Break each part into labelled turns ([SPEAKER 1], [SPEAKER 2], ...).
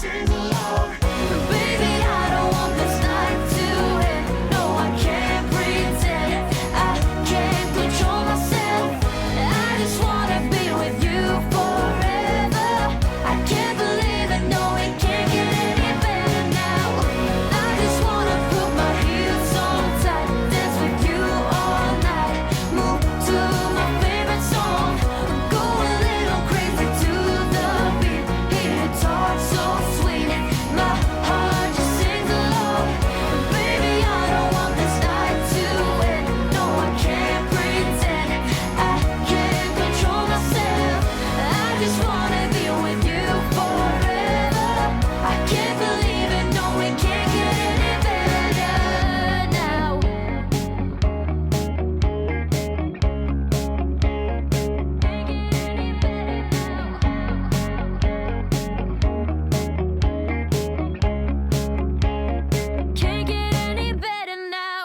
[SPEAKER 1] sing along. Baby, I don't want this night to end. No, I can't pretend. I can't control myself. I just wanna be with you forever. I can't believe it, no, it can't get any better now. I just wanna put my heels on tight, dance with you all night, move to my favorite song, go a little crazy to the beat, hear your talk so sweet, my heart just sings along. Baby, I don't want this night to end. No, I can't pretend. I can't control myself. I just wanna be with you forever. I can't believe it, no, it can't get any better now. Can't get any better now.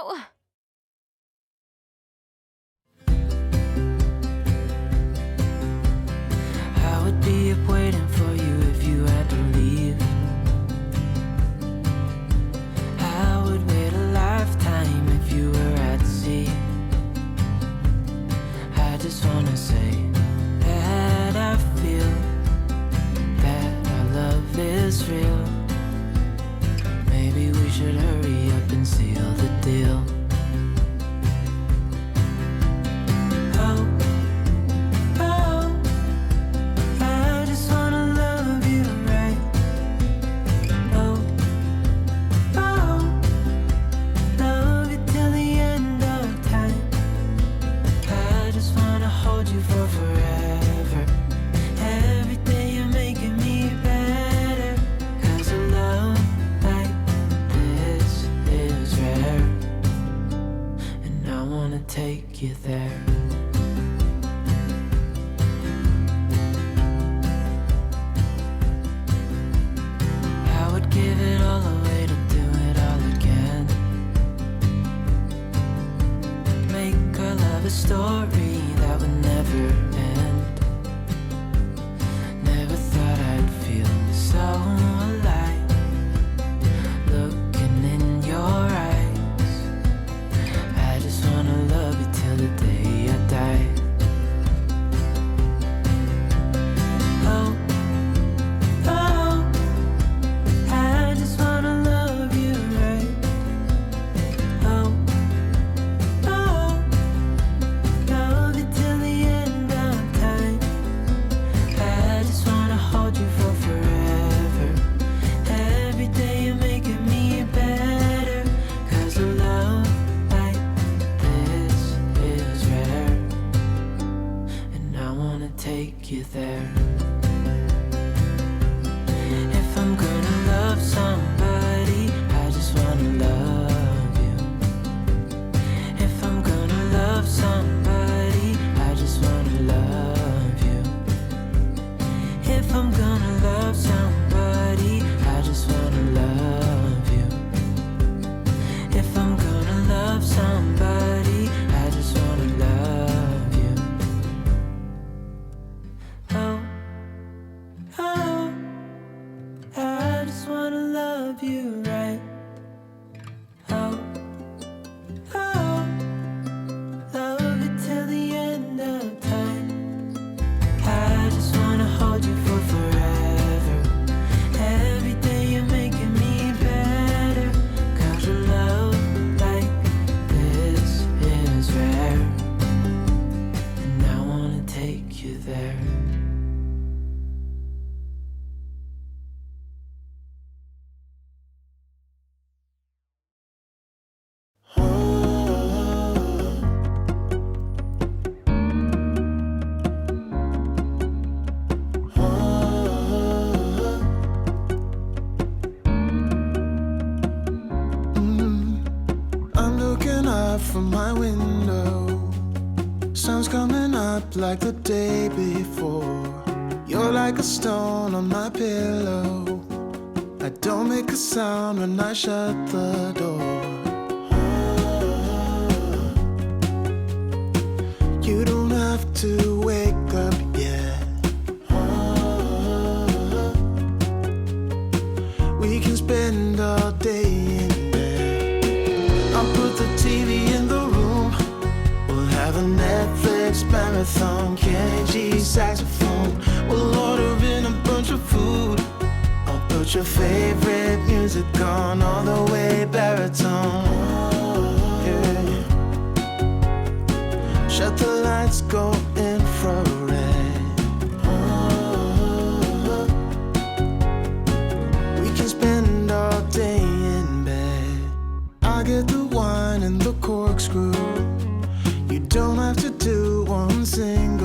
[SPEAKER 2] I would be up waiting for you if you had to leave. I would wait a lifetime if you were at sea. I just wanna say that I feel that our love is real. Maybe we should hurry up and seal the deal. Oh, oh, I just wanna love you right. Oh, oh, love you till the end of time. I just wanna hold you for forever. Every day you're making me better. 'Cause a love like this is rare. And I wanna take you there. I would give it all away to do it all again. Make our love a story that would never end. Never thought I'd feel so alive, looking in your eyes. I just wanna love you till the day I die. Oh, oh, I just wanna love you right. Oh, oh, love you till the end of time. I just wanna hold you for forever. Every day you're making me better. 'Cause a love like this is rare. And I wanna take you there. If I'm gonna love somebody, I just wanna love you. If I'm gonna love somebody, I just wanna love you. If I'm gonna love somebody, I just wanna love you. If I'm gonna love somebody, I just wanna love you. Oh, oh, I just wanna love you right. Oh, oh, love you till the end of time. I just wanna hold you for forever. Every day you're making me better. 'Cause a love like this is rare. And I wanna take you there.
[SPEAKER 3] I'm looking up from my window. Sun's coming up like the day before. You're like a stone on my pillow. I don't make a sound when I shut the door. You don't have to wake up yet. can spend all day in bed. I'll put the TV in the room. We'll have a Netflix marathon, Kenny G saxophone. We'll order in a bunch of food. I'll put your favorite music on all the way baritone. Yeah. Shut the lights, go infrared. We can spend all day in bed. I get the wine and the corkscrew. You don't have to do one single